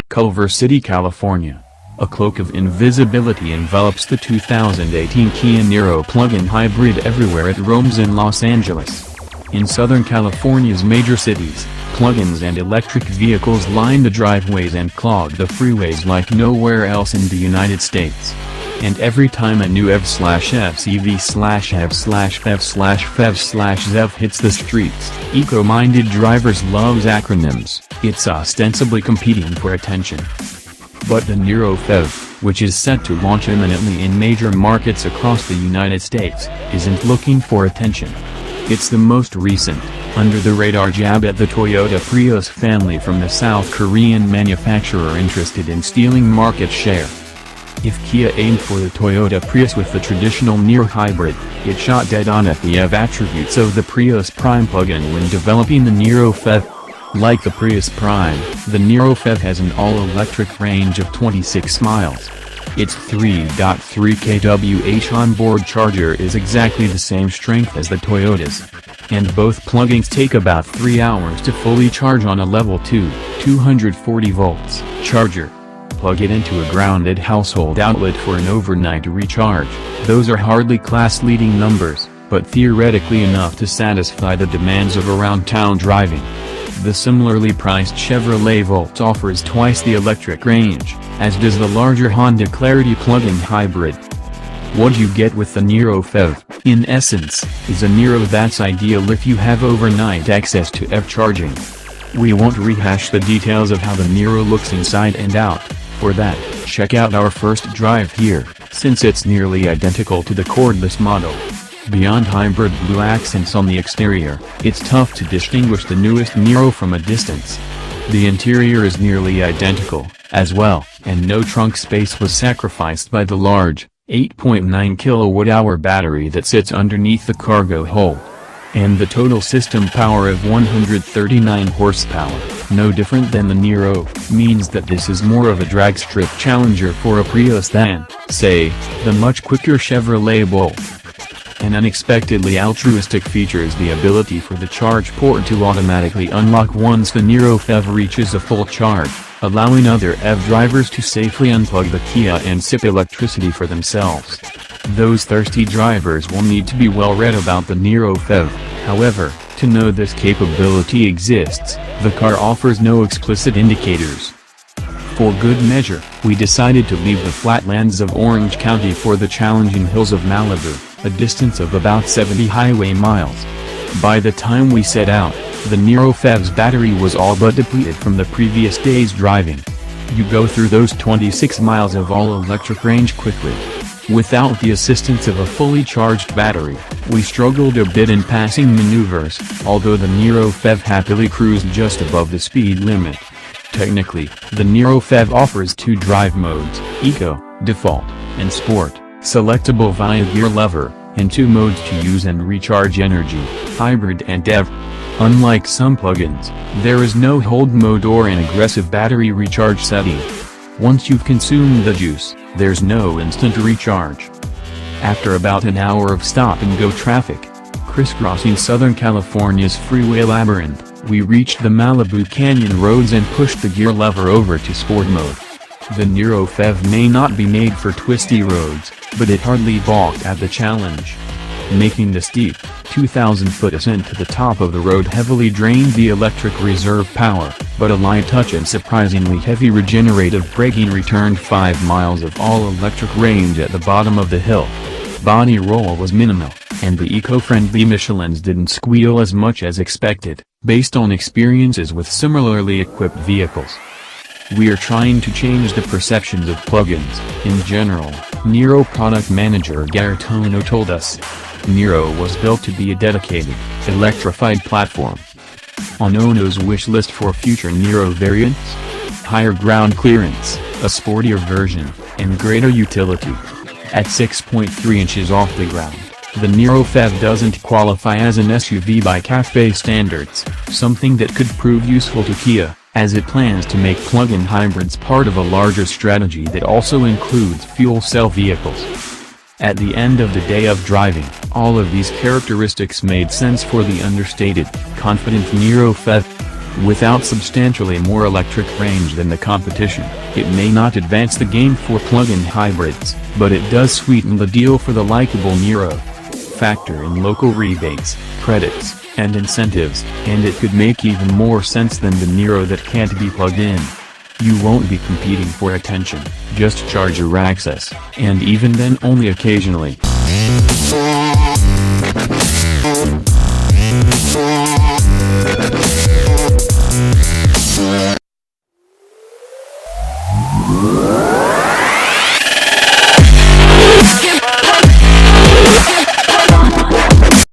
Culver City, California. A cloak of invisibility envelops the 2018 Kia Niro plug-in hybrid everywhere it roams in Los Angeles. In Southern California's major cities, plug-ins and electric vehicles line the driveways and clog the freeways like nowhere else in the United States. And every time a new EV/EV/HEV/FEV/ZEV hits the streets, eco-minded drivers loves acronyms. It's ostensibly competing for attention. But the Niro PHEV, which is set to launch imminently in major markets across the United States, isn't looking for attention. It's the most recent, under-the-radar jab at the Toyota Prius family from the South Korean manufacturer interested in stealing market share. If Kia aimed for the Toyota Prius with the traditional Niro hybrid, it shot dead on at the EV attributes of the Prius Prime plug-in when developing the Niro PHEV. Like the Prius Prime, the Niro PHEV has an all-electric range of 26 miles. Its 3.3 kWh onboard charger is exactly the same strength as the Toyota's. And both plug-ins take about 3 hours to fully charge on a level 2, 240 volts, charger. Plug it into a grounded household outlet for an overnight recharge. Those are hardly class-leading numbers, but theoretically enough to satisfy the demands of around-town driving. The similarly priced Chevrolet Volt offers twice the electric range, as does the larger Honda Clarity plug-in hybrid. What you get with the Niro PHEV, in essence, is a Niro that's ideal if you have overnight access to EV charging. We won't rehash the details of how the Niro looks inside and out. For that, check out our first drive here, since it's nearly identical to the cordless model. Beyond hybrid blue accents on the exterior, it's tough to distinguish the newest Niro from a distance. The interior is nearly identical, as well, and no trunk space was sacrificed by the large, 8.9 kWh battery that sits underneath the cargo hold. And the total system power of 139 horsepower, no different than the Niro, means that this is more of a dragstrip challenger for a Prius than, say, the much quicker Chevrolet Bolt. An unexpectedly altruistic feature is the ability for the charge port to automatically unlock once the Niro PHEV reaches a full charge, allowing other EV drivers to safely unplug the Kia and sip electricity for themselves. Those thirsty drivers will need to be well read about the Niro PHEV, however, to know this capability exists. The car offers no explicit indicators. For good measure, we decided to leave the flatlands of Orange County for the challenging hills of Malibu, a distance of about 70 highway miles. By the time we set out, the Niro PHEV's battery was all but depleted from the previous day's driving. You go through those 26 miles of all-electric range quickly. Without the assistance of a fully charged battery, we struggled a bit in passing maneuvers, although the Niro PHEV happily cruised just above the speed limit. Technically, the Niro PHEV offers 2 drive modes, Eco, Default, and Sport, selectable via gear lever, and 2 modes to use and recharge energy, Hybrid and EV. Unlike some plugins, there is no hold mode or an aggressive battery recharge setting. Once you've consumed the juice, there's no instant recharge. After about an hour of stop-and-go traffic, crisscrossing Southern California's freeway labyrinth, we reached the Malibu Canyon roads and pushed the gear lever over to sport mode. The Niro PHEV may not be made for twisty roads, but it hardly balked at the challenge. Making the steep, 2,000-foot ascent to the top of the road heavily drained the electric reserve power, but a light touch and surprisingly heavy regenerative braking returned 5 miles of all-electric range at the bottom of the hill. Body roll was minimal, and the eco-friendly Michelins didn't squeal as much as expected, based on experiences with similarly equipped vehicles. We are trying to change the perceptions of plug-ins, in general, Niro product manager Gaetano told us. Niro was built to be a dedicated, electrified platform. On Ono's wish list for future Niro variants? Higher ground clearance, a sportier version, and greater utility. At 6.3 inches off the ground, the Niro PHEV doesn't qualify as an SUV by CAFE standards, something that could prove useful to Kia, as it plans to make plug-in hybrids part of a larger strategy that also includes fuel cell vehicles. At the end of the day of driving, all of these characteristics made sense for the understated, confident Niro PHEV. Without substantially more electric range than the competition, it may not advance the game for plug-in hybrids, but it does sweeten the deal for the likable Niro. Factor in local rebates, credits, and incentives, and it could make even more sense than the Niro that can't be plugged in. You won't be competing for attention, just charger access, and even then only occasionally.